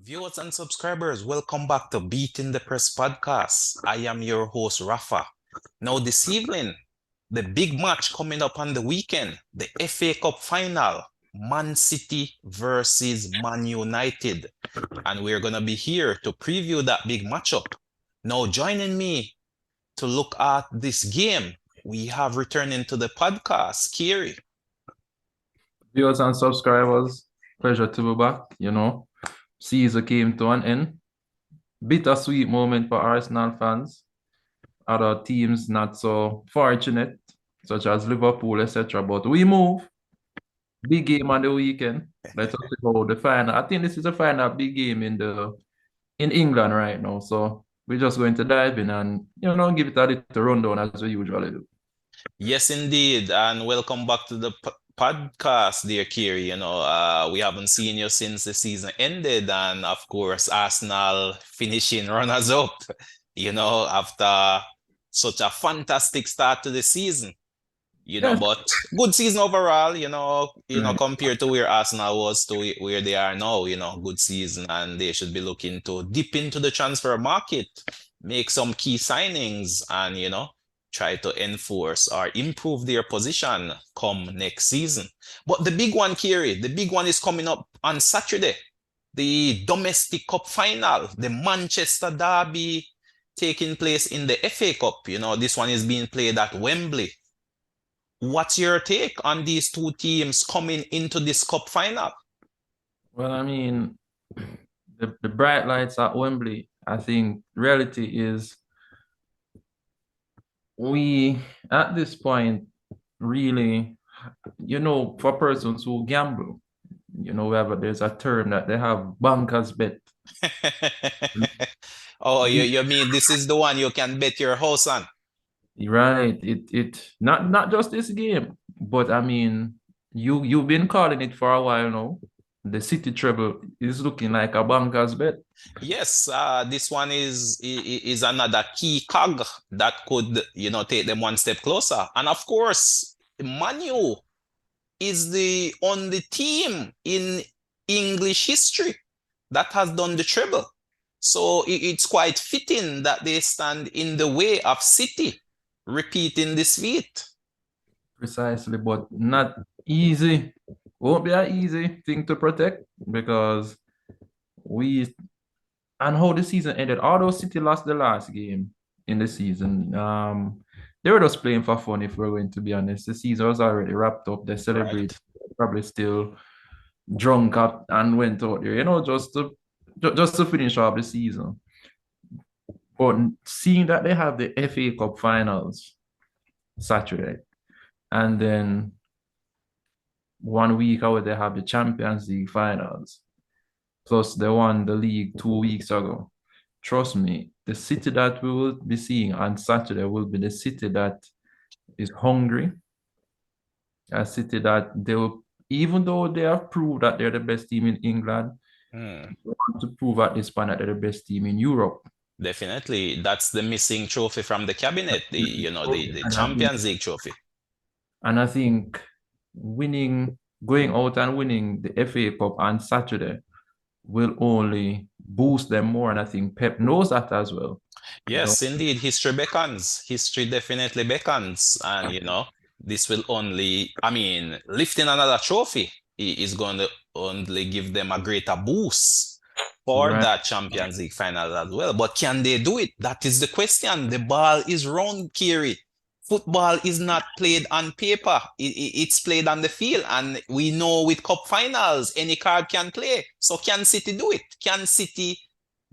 Viewers and subscribers, welcome back to Beating the Press podcast. I am your host, Rafa. Now, this evening, the big match coming up on the weekend, the FA Cup final, Man City versus Man United. And we're going to be here to preview that big matchup. Now, joining me to look at this game, we have returning to the podcast, Carey. Viewers and subscribers, pleasure to be back. Season came to an end. Bittersweet moment for Arsenal fans. Other teams not so fortunate, such as Liverpool, etc. But we move. Big game on the weekend. Let's talk about the final. I think this is the final big game in England right now. So we're just going to dive in and give it a little rundown as we usually do. Yes, indeed. And welcome back to the podcast, dear Carey. We haven't seen you since the season ended. And of course, Arsenal finishing runners up, after such a fantastic start to the season. Yes. But good season overall, Right. compared to where Arsenal was to where they are now, good season. And they should be looking to dip into the transfer market, make some key signings, and, try to enforce or improve their position come next season. But the big one, Carey, the big one is coming up on Saturday. The domestic cup final, the Manchester Derby taking place in the FA Cup. This one is being played at Wembley. What's your take on these two teams coming into this cup final? Well, I mean, the bright lights at Wembley, I think reality is we, at this point, really, for persons who gamble, there's a term that they have bankers bet. Oh, you mean this is the one you can bet your house on? Right. It not just this game, but I mean, you've been calling it for a while now. The City treble is looking like a banker's bet. Yes, this one is another key cog that could, take them one step closer. And of course, Man U is the only team in English history that has done the treble. So it's quite fitting that they stand in the way of City repeating this feat. Precisely, but not easy. Won't be an easy thing to protect because we and how the season ended. Although City lost the last game in the season, they were just playing for fun. If we're going to be honest, the season was already wrapped up. They celebrate, Right. probably still drunk up and went out there, just to finish off the season. But seeing that they have the FA Cup finals Saturday, and then 1 week away they have the Champions League finals. Plus they won the league 2 weeks ago. Trust me, the City that we will be seeing on Saturday will be the City that is hungry, a City that they will, even though they have proved that they're the best team in England, Hmm. they want to prove at this point that they're the best team in Europe. Definitely. That's the missing trophy from the cabinet, the And I think, Champions League trophy. and I think going out and winning the FA Cup on Saturday will only boost them more. And I think Pep knows that as well. Yes, indeed. History beckons. History definitely beckons. And, this will only, lifting another trophy is going to only give them a greater boost for Right. that Champions League final as well. But can they do it? That is the question. The ball is round, Kiri. Football is not played on paper. It's played on the field. And we know with cup finals, any card can play. So can City do it? Can City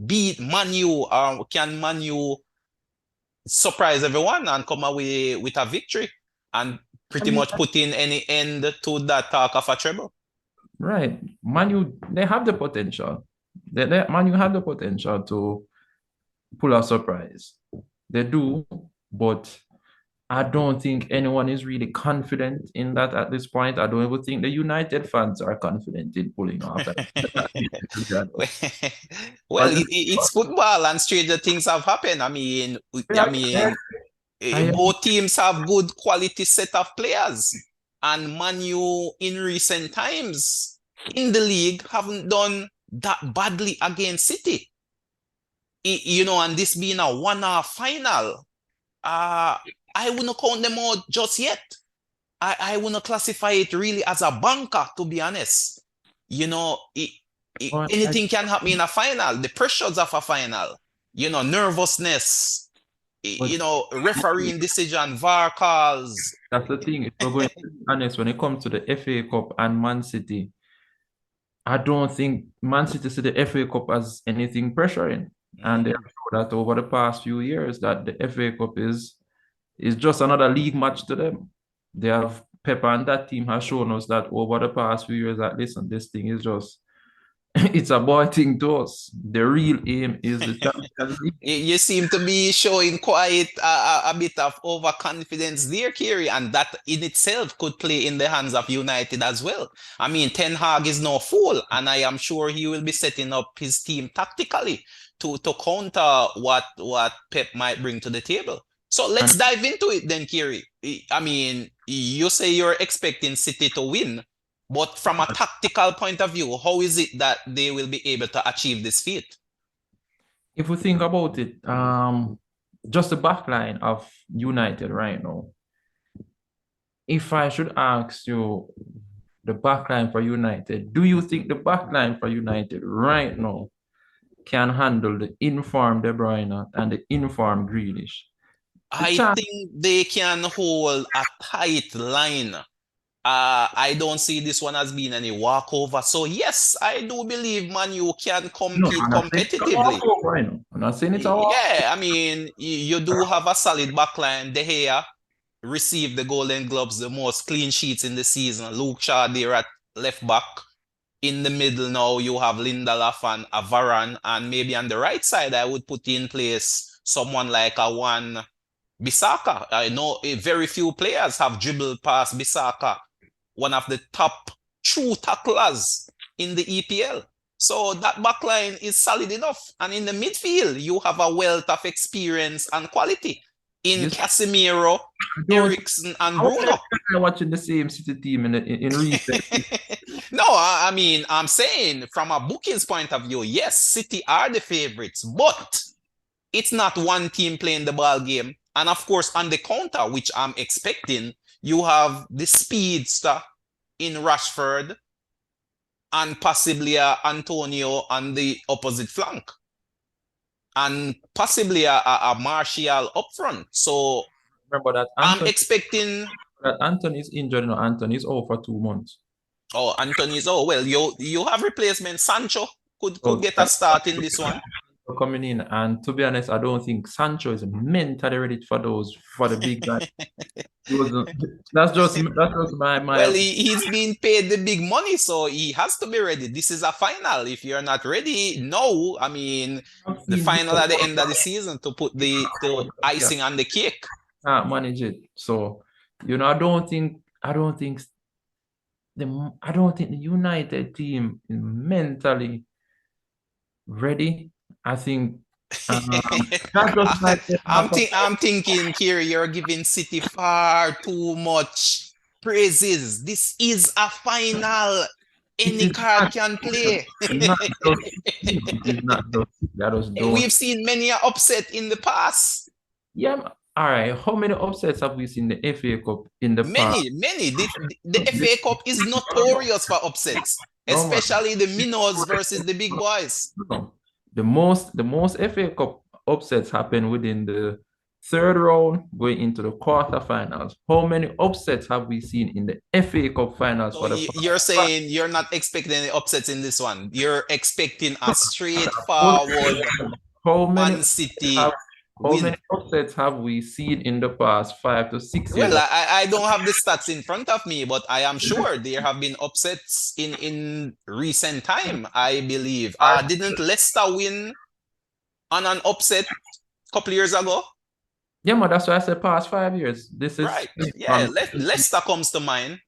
beat Man U, or can Man U surprise everyone and come away with a victory and I pretty mean, much put in any end to that talk of a treble? right. They have the potential. Man U have the potential to pull a surprise. They do, but I don't think anyone is really confident in that at this point. I don't even think the United fans are confident in pulling off that. Well, But it's football and stranger things have happened. I Both teams have good quality set of players, and Man U in recent times in the league haven't done that badly against City. And this being a one-off final, I wouldn't count them out just yet. I wouldn't classify it really as a banker, to be honest. You know, But anything can happen in a final. The pressures of a final, nervousness, but refereeing decision, VAR calls. that's the thing. If we're going to be honest, when it comes to the FA Cup and Man City, I don't think Man City see the FA Cup as anything pressuring. And they have Mhm. shown that over the past few years that the FA Cup is just another league match to them. They have Pep and that team has shown us that over the past few years that listen, this thing is just it's a boy thing to us. The real aim is the Champions League. You seem to be showing quite a bit of overconfidence there, Carey, and that in itself could play in the hands of United as well. I mean, Ten Hag is no fool, and I am sure he will be setting up his team tactically to counter what Pep might bring to the table. So let's And dive into it then, Carey. I mean, you say you're expecting City to win, but from a tactical point of view, how is it that they will be able to achieve this feat? if we think about it, just the back line of United right now. If I should ask you the back line for United, do you think the back line for United right now can handle the informed De Bruyne and the informed Grealish? The I chance, think they can hold a tight line. I don't see this one as being any walkover. So yes, I do believe Man U can no, compete I'm not saying it's a competitively. walkover right now. I'm not saying it's a walkover. Yeah, I mean, you do have a solid backline. De Gea received the Golden Gloves, the most clean sheets in the season. Luke Shaw there at left back. In the middle now, you have Lindelof and a Varane, and maybe on the right side, I would put in place someone like a one Bissaka. I know very few players have dribbled past Bissaka, one of the top true tacklers in the EPL. So that backline is solid enough. And in the midfield, you have a wealth of experience and quality in You see, Casemiro, I don't. Ericsson, and How many Bruno. people are watching the same City team in recent? No, I mean, I'm saying from a bookings point of view, yes, City are the favorites, but it's not one team playing the ball game. And of course, on the counter, which I'm expecting, you have the speedster in Rashford and possibly Antonio on the opposite flank, and possibly a Martial up front. So Remember that I'm expecting. Anthony is injured. No, Anthony is out for 2 months. Oh, Anthony's. Oh well, you have replacement. Sancho could So get a start in this one. coming in, and to be honest, I don't think Sancho is mentally ready for the big guy. He wasn't. That's just my Well, he's being paid the big money, so he has to be ready. This is a final. If you're not ready, no. I mean, I've the seen final before. at the end of the season to put the Yeah, icing on the cake. can't manage it. So, I don't think the United team is mentally ready. I think that's just my I'm thinking, Kiri, you're giving City far too much praises. This is a final. it Any is card can play. not just it is not just that was don't We've seen many a upset in the past. yeah. All right. How many upsets have we seen the FA Cup in the past? Many, many. The FA Cup is notorious for upsets, No man. especially the minnows versus the big boys. No. The most FA Cup upsets happen within the third round going into the quarterfinals. How many upsets have we seen in the FA Cup finals So for the you're past? saying you're not expecting any upsets in this one. You're expecting a straightforward How many Man have City how many win. upsets have we seen in the past 5 to 6 years? Well, I don't have the stats in front of me, but I am sure there have been upsets in recent time, I believe. Didn't Leicester win on an upset a couple years ago? Yeah, man, that's why I said past 5 years. This is Right. Yeah, from Leicester comes to mind.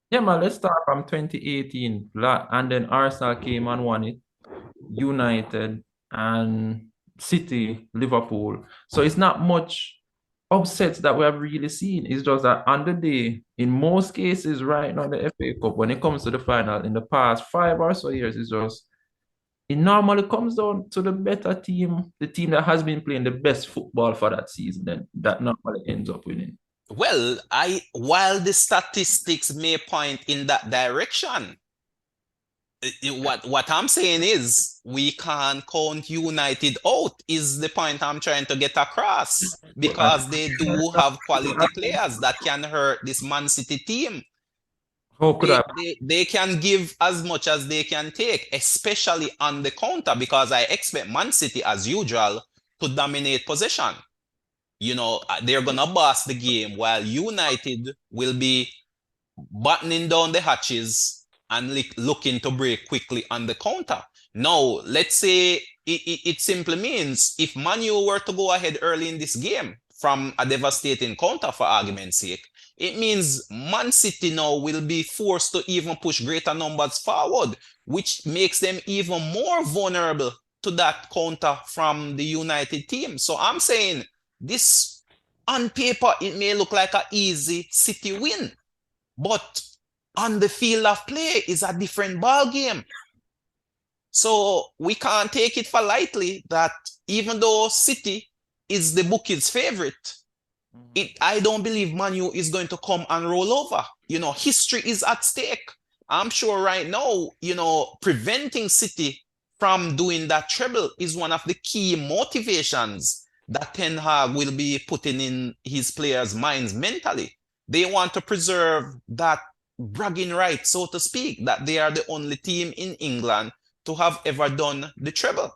yeah, man. Let's start from 2018, and then Arsenal came and won it. United and City, Liverpool. So it's not much upsets that we have really seen. It's just that on the day, in most cases, right now, the FA Cup, when it comes to the final, in the past 5 or so years, it's just it normally comes down to the better team, the team that has been playing the best football for that season, then that normally ends up winning. Well, while the statistics may point in that direction, what I'm saying is we can't count United out, is the point I'm trying to get across, because they do have quality players that can hurt this Man City team. How could I? They can give as much as they can take, especially on the counter, because I expect Man City, as usual, to dominate possession. They're gonna boss the game, while United will be buttoning down the hatches and looking to break quickly on the counter. Now, let's say it simply means if Man U were to go ahead early in this game from a devastating counter, for argument's sake, it means Man City now will be forced to even push greater numbers forward, which makes them even more vulnerable to that counter from the United team. So I'm saying this, on paper, it may look like an easy City win, but on the field of play is a different ball game. So we can't take it for lightly that even though City is the bookies' favorite, I don't believe Man U is going to come and roll over. History is at stake. I'm sure right now, preventing City from doing that treble is one of the key motivations that Ten Hag will be putting in his players' minds mentally. They want to preserve that bragging right, so to speak, that they are the only team in England to have ever done the treble.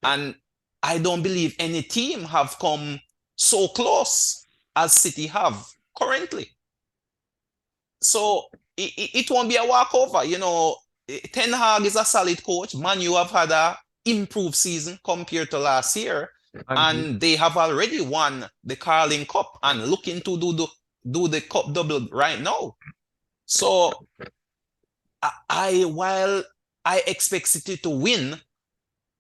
And I don't believe any team have come so close as City have currently. So it won't be a walkover. Ten Hag is a solid coach. Man U have had a improved season compared to last year. And they have already won the Carling Cup and looking to do the cup double right now. So while I expect City to win,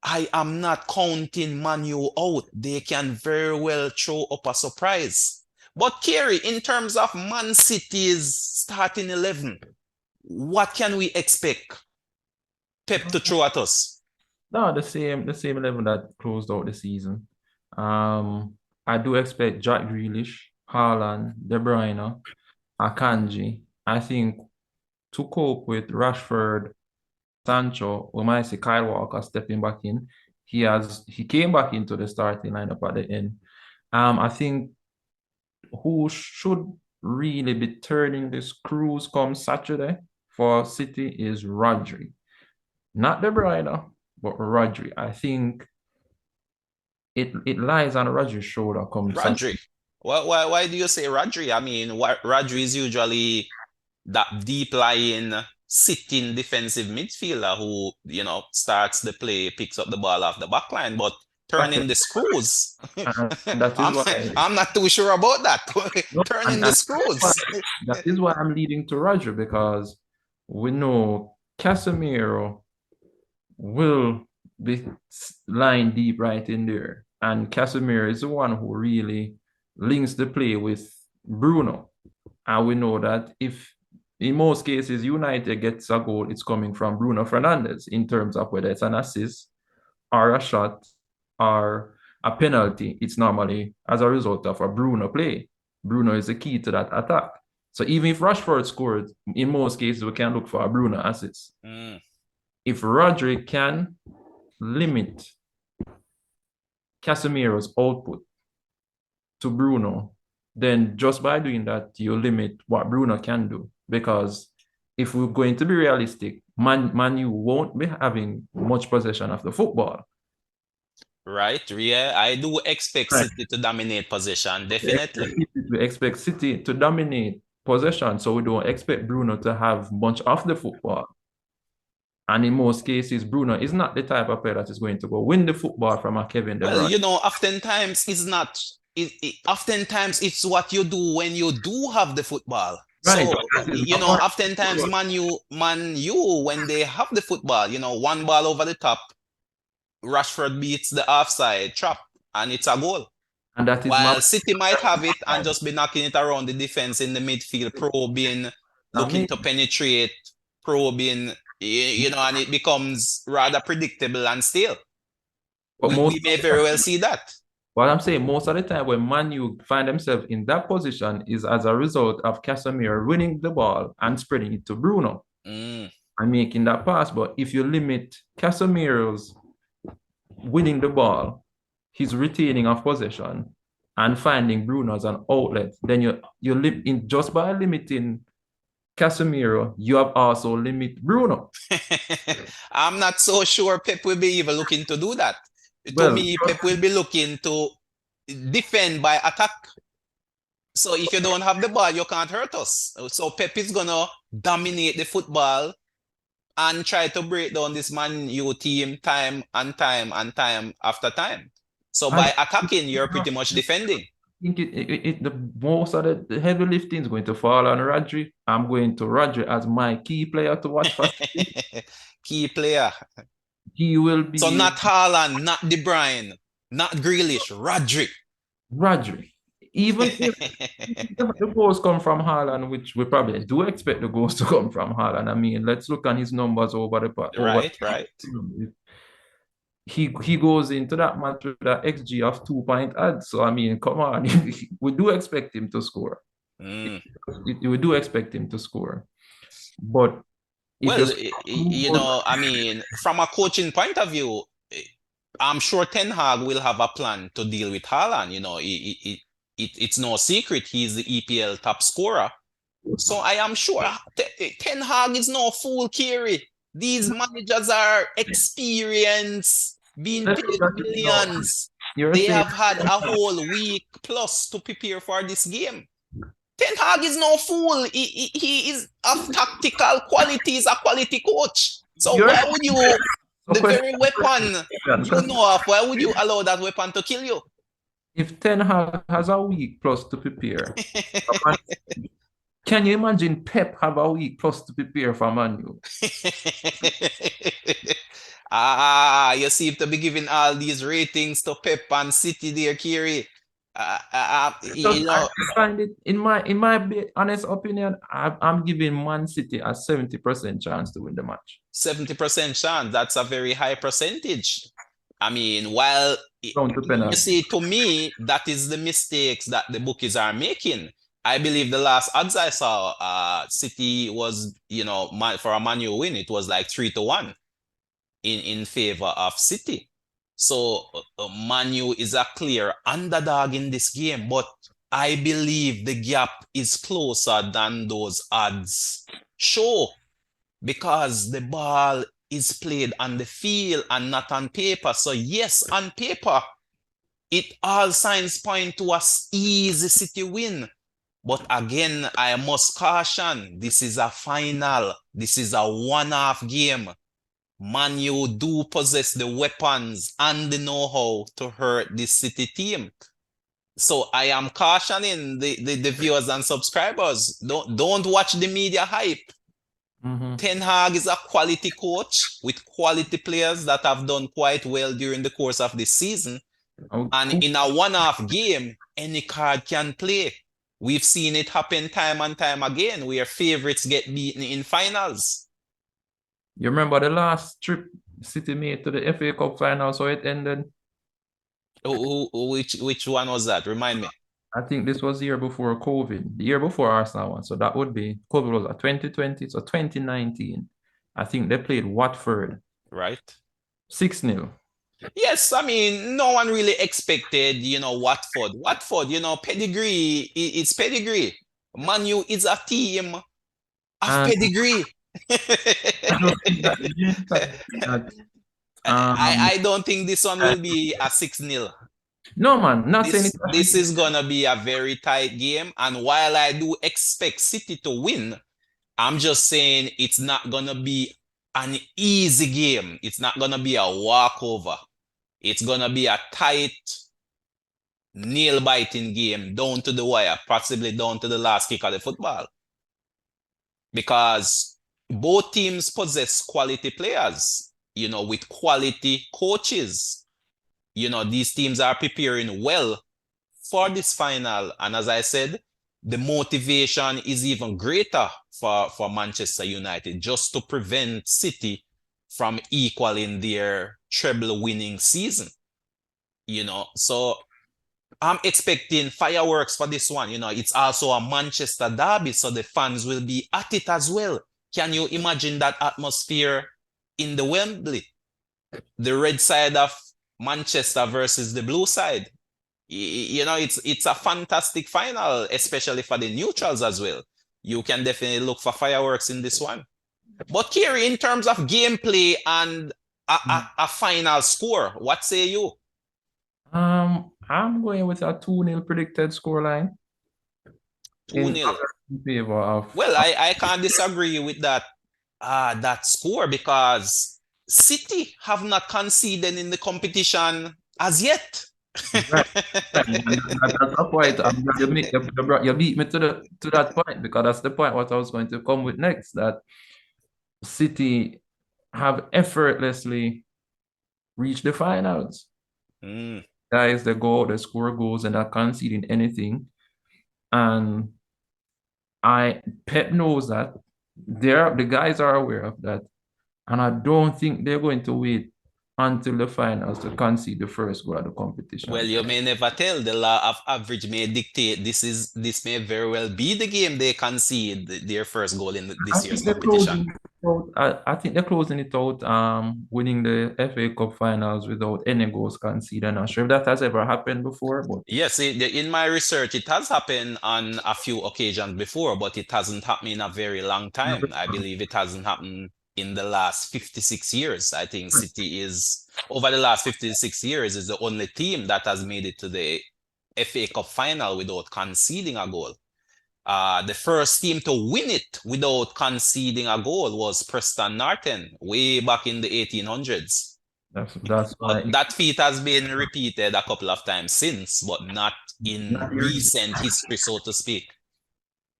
I am not counting Man U out. They can very well throw up a surprise. But Carey, in terms of Man City's starting 11, what can we expect Pep to throw at us? No, the same 11 that closed out the season. I do expect Jack Grealish, Haaland, De Bruyne, Akanji. I think to cope with Rashford, Sancho, we might see Kyle Walker stepping back in. He came back into the starting lineup at the end. I think who should really be turning the screws come Saturday for City is Rodri. Not De Bruyne, but Rodri. I think it lies on Rodri's shoulder come Saturday. Rodri. Why do you say Rodri? I mean, Rodri is usually that deep lying, sitting defensive midfielder who, starts the play, picks up the ball off the back line, but turning the screws. That is why I'm not too sure about that. Turning the screws. that is why I'm leading to Rodri, because we know Casemiro will be lying deep right in there. And Casemiro is the one who really links the play with Bruno. And we know that if in most cases United gets a goal, it's coming from Bruno Fernandes in terms of whether it's an assist or a shot or a penalty. It's normally as a result of a Bruno play. Bruno is the key to that attack. So even if Rashford scored, in most cases we can look for a Bruno assist. If Rodri can limit Casemiro's output to Bruno, then just by doing that, you limit what Bruno can do. Because if we're going to be realistic, Man U won't be having much possession of the football. Right, yeah, I do expect City to dominate possession, definitely. We expect City to dominate possession, so we don't expect Bruno to have much of the football. And in most cases, Bruno is not the type of player that is going to go win the football from a Kevin De Bruyne. Well, oftentimes it's not. Oftentimes it's what you do when you do have the football. Right. So, oftentimes Man U, when they have the football, one ball over the top, Rashford beats the offside trap, and it's a goal. And that is While City might have it and just be knocking it around the defense in the midfield, probing, looking to penetrate, probing, And it becomes rather predictable and stale. But We may very well see that. what I'm saying, most of the time when Man U find themselves in that position is as a result of Casemiro winning the ball and spreading it to Bruno Mm. and making that pass. But if you limit Casemiro's winning the ball, his retaining of possession, and finding Bruno as an outlet, then you in just by limiting Casemiro, you have also limit Bruno. I'm not so sure Pep will be even looking to do that. To Well, me, Pep will be looking to defend by attack. So if you don't have the ball, you can't hurt us. So Pep is gonna dominate the football and try to break down this Man U team time and time and time after time. So I by attacking, you're pretty much defending. think the most of the heavy lifting is going to fall on Rodri. I'm going to Rodri as my key player to watch for. Key player. He will So be not Haaland, not De Bruyne, not Grealish, Rodri. Rodri. Even if the goals come from Haaland, which we probably do expect the goals to come from Haaland. I mean, let's look at his numbers over. Right, right. He goes into that match with an XG of 2 point add. So I mean, come on, we do expect him to score. Mm. We do expect him to score, but it Well, just I mean, from a coaching point of view, I'm sure Ten Hag will have a plan to deal with Haaland. It's no secret he's the EPL top scorer. So I am sure Ten Hag is no fool, Carey. These managers are experienced, being let's paid look at it now. millions. You're They saying have had a whole week plus to prepare for this game. Ten Hag is no fool. He is of tactical qualities, a quality coach. So you're why would you, a the question, very weapon you know of, why would you allow that weapon to kill you? if Ten Hag has a week plus to prepare, can you imagine Pep have a week plus to prepare for Man U? You seem to be giving all these ratings to Pep and City there, Carey. I find it in my honest opinion, I'm giving Man City a 70% chance to win the match. 70% chance, that's a very high percentage. I mean, while Down to you penalty. see, to me, that is the mistakes that the bookies are making. I believe the last odds I saw, City was, for a Man U win, it was like 3-1 in favor of City. So Man U is a clear underdog in this game, but I believe the gap is closer than those odds show because the ball is played on the field and not on paper. So yes, on paper, it all signs point to a easy City win. But again, I must caution, this is a final. This is a one-off game. Man U do possess the weapons and the know-how to hurt this City team. So I am cautioning the viewers and subscribers. Don't watch the media hype. Mhm. Ten Hag is a quality coach with quality players that have done quite well during the course of this season. And in a one-off game, any card can play. We've seen it happen time and time again where favorites get beaten in finals. You remember the last trip City made to the FA Cup final, so it ended? Which one was that? Remind me. I think this was the year before COVID, the year before Arsenal won. So that would be COVID was at 2020, so 2019. I think they played Watford Right? 6-0. Yes, I mean, no one really expected, Watford. Watford, pedigree, it's pedigree. Man U is a team of And pedigree. I don't think that I don't think this one will be a 6-0. no man, not saying This is gonna be a very tight game. And while I do expect City to win, I'm just saying it's not gonna be an easy game. It's not gonna be a walkover. It's gonna be a tight, nail-biting game down to the wire, possibly down to the last kick of the football. Because both teams possess quality players, with quality coaches. These teams are preparing well for this final. And as I said, the motivation is even greater for Manchester United just to prevent City from equaling their treble winning season. So I'm expecting fireworks for this one. It's also a Manchester derby, so the fans will be at it as well. Can you imagine that atmosphere in the Wembley? The red side of Manchester versus the blue side. It's a fantastic final, especially for the neutrals as well. You can definitely look for fireworks in this one. But Carey, in terms of gameplay and a final score, what say you? I'm going with a 2-0 predicted scoreline 2 nil. in favor of. Well, I can't disagree with that score because City have not conceded in the competition as yet. Right. That's the point. You beat me to that point because that's the point what I was going to come with next. That City have effortlessly reached the finals. Mm. Guys, they go, they score goals and not conceding anything. And Pep knows that. The guys are aware of that. And I don't think they're going to wait until the finals to concede the first goal of the Well, competition. you may never tell. The law of average may dictate this may very well be the game they concede their first goal in I this year's think they're competition. closing it out. I think they're closing it out, winning the FA Cup finals without any goals conceded. I'm not sure if that has ever happened before, but Yes, in my research, it has happened on a few occasions before, but it hasn't happened in a very long time. I believe it hasn't happened in the last 56 years. I think City is, over the last 56 years, is the only team that has made it to the FA Cup final without conceding a goal. The first team to win it without conceding a goal was Preston Norton way back in the 1800s. that's why But that feat has been repeated a couple of times since, but not in not really. recent history, so to speak.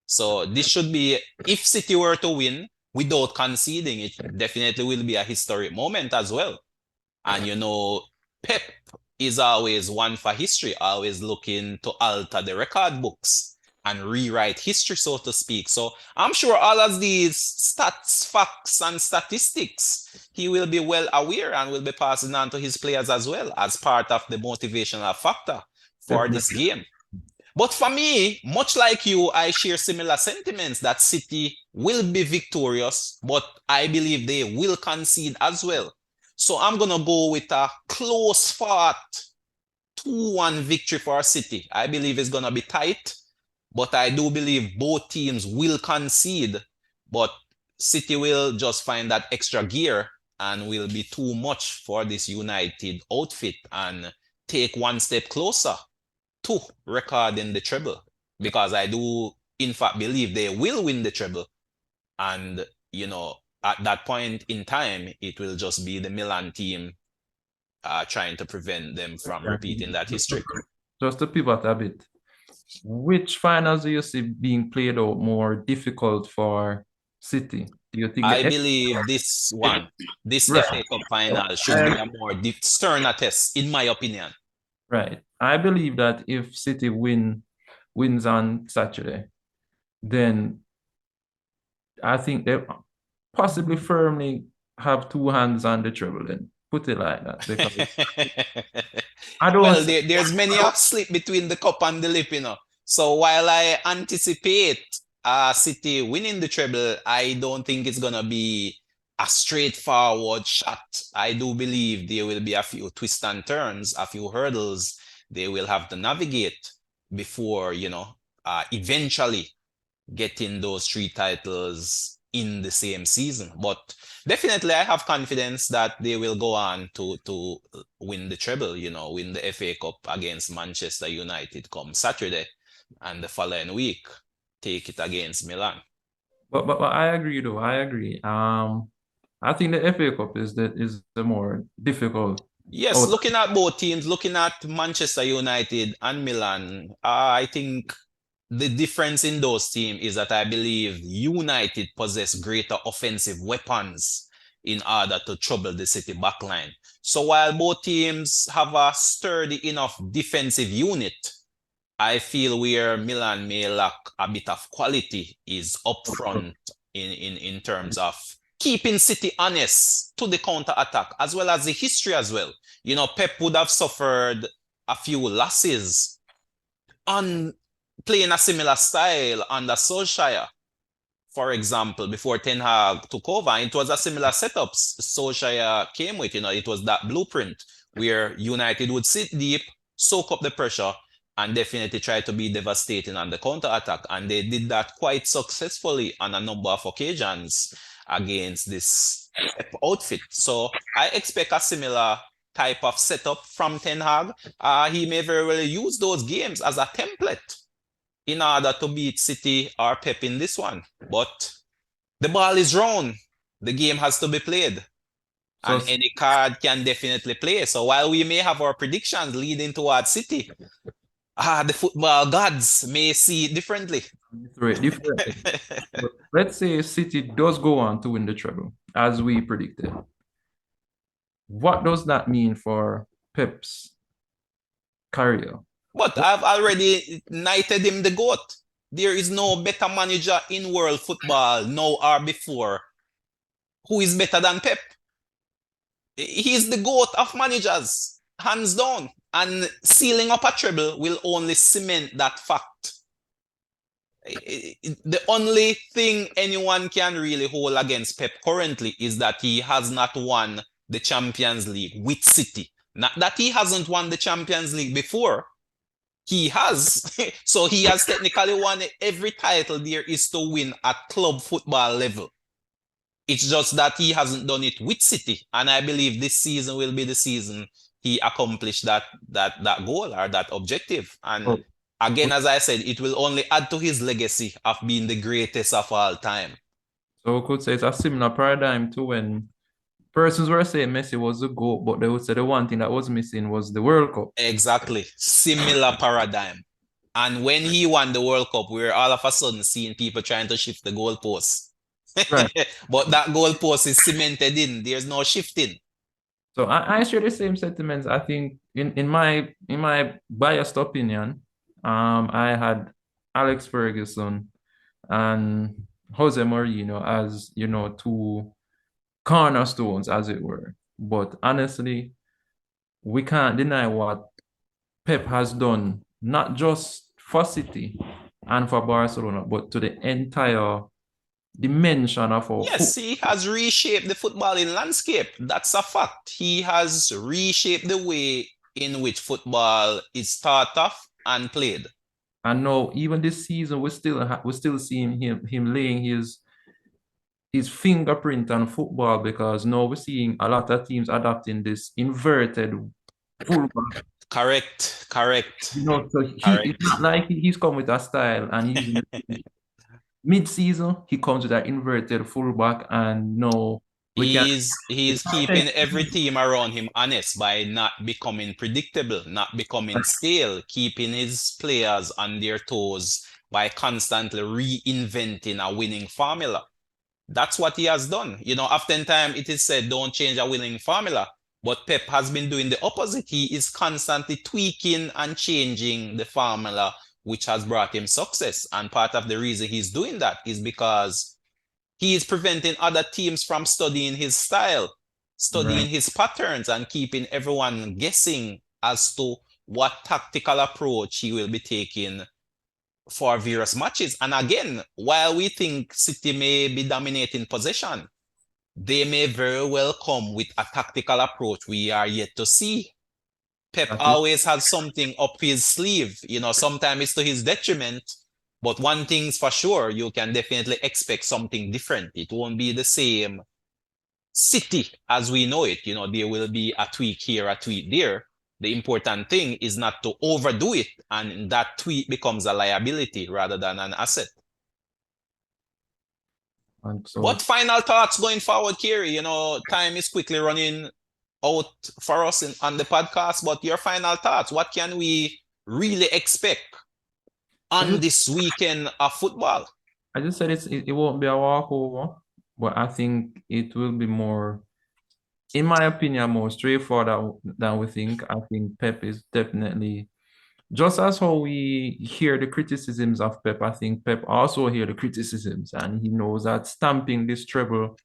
So this should be, if City were to win without conceding, it definitely will be a historic moment as well. And Pep is always one for history, always looking to alter the record books and rewrite history, so to speak. So I'm sure all of these stats, facts, and statistics, he will be well aware and will be passing on to his players as well as part of the motivational factor for this Definitely. game. But for me, much like you, I share similar sentiments that City will be victorious, but I believe they will concede as well. So I'm going to go with a close fought 2-1 victory for City. I believe it's going to be tight, but I do believe both teams will concede, but City will just find that extra gear and will be too much for this United outfit and take one step closer to recording the treble, because I do in fact believe they will win the treble. And at that point in time, it will just be the Milan team trying to prevent them from repeating that history. Just to pivot a bit, which finals do you see being played out more difficult for City? Do you think I believe this FA right? Cup final should be I- a more sterner test, in my opinion. right. I believe that if City wins on Saturday, then I think they possibly firmly have two hands on the treble. Then put it like that, because I don't Well, see. there's many a slip between the cup and the lip. So while I anticipate City winning the treble, I don't think it's gonna be a straightforward shot. I do believe there will be a few twists and turns, a few hurdles they will have to navigate before, eventually getting those three titles in the same season. But definitely, I have confidence that they will go on to win the treble, win the FA Cup against Manchester United come Saturday, and the following week take it against Milan. But I agree though. I agree. I think the FA Cup is the more difficult. Yes, Oh, looking at both teams, looking at Manchester United and Milan, I think the difference in those teams is that I believe United possess greater offensive weapons in order to trouble the City backline. So while both teams have a sturdy enough defensive unit, I feel where Milan may lack a bit of quality is up front in terms of keeping City honest to the counter attack as well as the history as well. Pep would have suffered a few losses on playing a similar style under Solskjaer. For example, before Ten Hag took over, it was a similar setup Solskjaer came with. It was that blueprint where United would sit deep, soak up the pressure, and definitely try to be devastating on the counter attack. And they did that quite successfully on a number of occasions against this outfit. So I expect a similar type of setup from Ten Hag. He may very well use those games as a template in order to beat City or Pep in this one. But the ball is round. The game has to be played. So And any card can definitely play. So while we may have our predictions leading towards City, the football gods may see it differently. different. But let's say City does go on to win the treble, as we predicted. What does that mean for Pep's career? But I've already knighted him the GOAT. There is no better manager in world football now or before who is better than Pep. He's the GOAT of managers, hands down. And sealing up a treble will only cement that fact. The only thing anyone can really hold against Pep currently is that he has not won the Champions League with City. Not that he hasn't won the Champions League before. He has. So he has technically won every title there is to win at club football level. It's just that he hasn't done it with City. And I believe this season will be the season he accomplished that goal or that objective. And Oh, again, as I said, it will only add to his legacy of being the greatest of all time. so we could say it's a similar paradigm to when persons were saying Messi was the GOAT, but they would say the one thing that was missing was the World Cup. Exactly. Similar paradigm. And when he won the World Cup, we were all of a sudden seeing people trying to shift the goalposts. Right. But that goalpost is cemented in. There's no shifting. So I share the same sentiments. I think in my biased opinion, I had Alex Ferguson and Jose Mourinho as two cornerstones, as it were. But honestly, we can't deny what Pep has done, not just for City and for Barcelona, but to the entire dimension of our football. Yes, he has reshaped the footballing landscape. That's a fact. He has reshaped the way in which football is thought of and played. And now, even this season, we're still seeing him laying his fingerprint on football, because now we're seeing a lot of teams adopting this inverted fullback. Correct, correct, So it's not like he's come with a style and he's using it. Mid-season, he comes with an inverted fullback, and no, we can. He's keeping every team around him honest by not becoming predictable, not becoming stale, keeping his players on their toes by constantly reinventing a winning formula. That's what he has done. Oftentimes it is said, don't change a winning formula. But Pep has been doing the opposite. He is constantly tweaking and changing the formula, which has brought him success. And part of the reason he's doing that is because he is preventing other teams from studying his style, studying his patterns, and keeping everyone guessing as to what tactical approach he will be taking for various matches. And again, while we think City may be dominating possession, they may very well come with a tactical approach we are yet to see. Pep always has something up his sleeve. Sometimes it's to his detriment, but one thing's for sure, you can definitely expect something different. It won't be the same City as we know it. There will be a tweak here, a tweak there. The important thing is not to overdo it, and that tweak becomes a liability rather than an asset. And so, What final thoughts going forward, Carey? Time is quickly running out for us on the podcast, but your final thoughts, what can we really expect on this weekend of football? I just said it won't be a walkover, but I think it will be more, in my opinion, more straightforward than we think. I think Pep is definitely just as how we hear the criticisms of Pep, I think Pep also hear the criticisms, and he knows that stamping this treble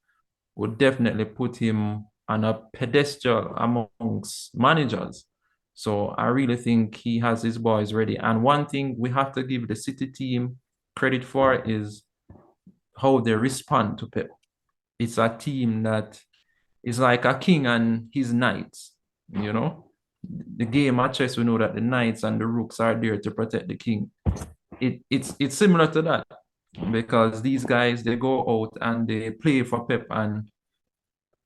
would definitely put him on a pedestal amongst managers. So I really think he has his boys ready. And one thing we have to give the City team credit for is how they respond to Pep. It's a team that is like a king and his knights, you know? The game of chess, we know that the knights and the rooks are there to protect the king. It's similar to that because these guys they go out and they play for Pep, and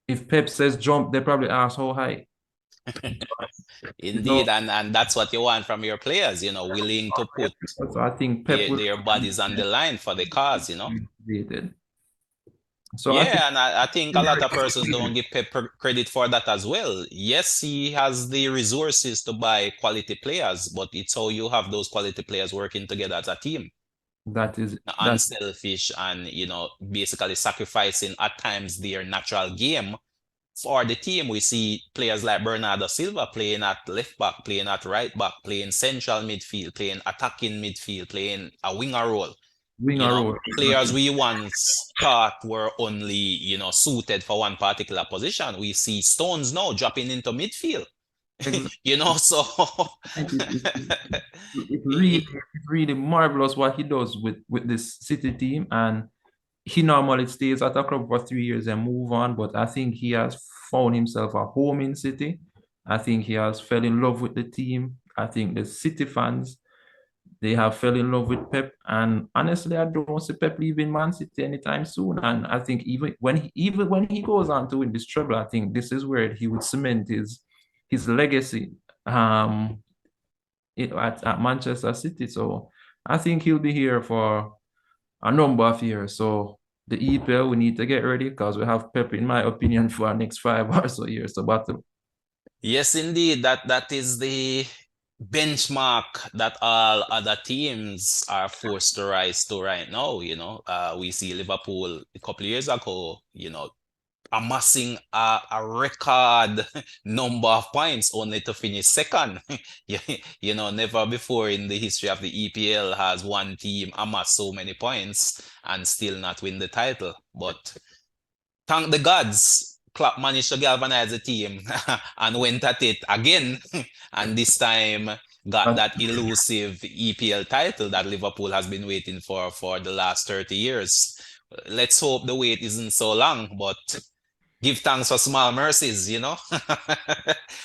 if Pep says jump, they probably ask how high. Indeed, No, and that's what you want from your players, willing to put so I think Pep their will their bodies on the line for the cause. be motivated. So I think Yeah, and I think a lot of persons don't give Pep credit for that as well. Yes, he has the resources to buy quality players, but it's how you have those quality players working together as a team, that is that unselfish and, basically sacrificing at times their natural game for the team. We see players like Bernardo Silva playing at left back, playing at right back, playing central midfield, playing attacking midfield, playing a winger role. winger role. Players we once thought were only, suited for one particular position. We see Stones now dropping into midfield, Exactly. so It's really marvelous what he does with this City team, and he normally stays at a club for 3 years and move on. But I think he has found himself a home in City. I think he has fell in love with the team. I think the City fans they have fell in love with Pep, and honestly, I don't see Pep leaving Man City anytime soon. And I think even when he goes on to win this treble, I think this is where he would cement his legacy. At Manchester City. So I think he'll be here for a number of years. So the EPL, we need to get ready because we have Pep, in my opinion, for our next 5 or so years to battle. yes, indeed, that is the benchmark that all other teams are forced to rise to right now. We see Liverpool a couple of years ago, amassing a record number of points only to finish second. Never before in the history of the EPL has one team amassed so many points and still not win the title. But thank the gods, Klopp managed to galvanize the team and went at it again. And this time got But that elusive EPL title that Liverpool has been waiting for the last 30 years. Let's hope the wait isn't so long, but give thanks for small mercies.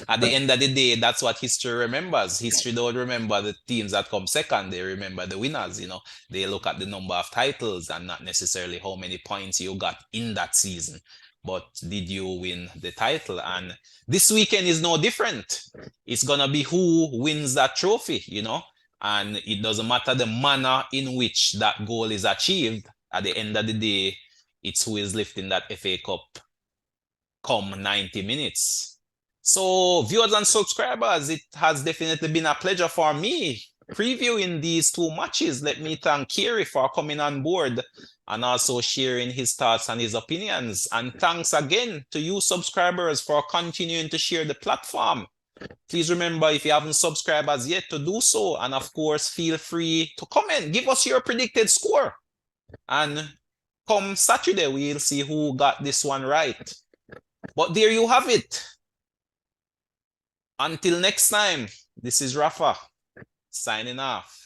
At the end of the day, that's what history remembers. History don't remember the teams that come second. They remember the winners. They look at the number of titles and not necessarily how many points you got in that season. But did you win the title? And this weekend is no different. It's gonna be who wins that trophy. And it doesn't matter the manner in which that goal is achieved. At the end of the day, it's who is lifting that FA Cup come 90 minutes. So, viewers and subscribers, it has definitely been a pleasure for me previewing these two matches. Let me thank Carey for coming on board and also sharing his thoughts and his opinions. And thanks again to you subscribers for continuing to share the platform. Please remember, if you haven't subscribed as yet, to do so. And of course, feel free to comment. Give us your predicted score. And come Saturday, we'll see who got this one right. But there you have it. Until next time, this is Rafa signing off.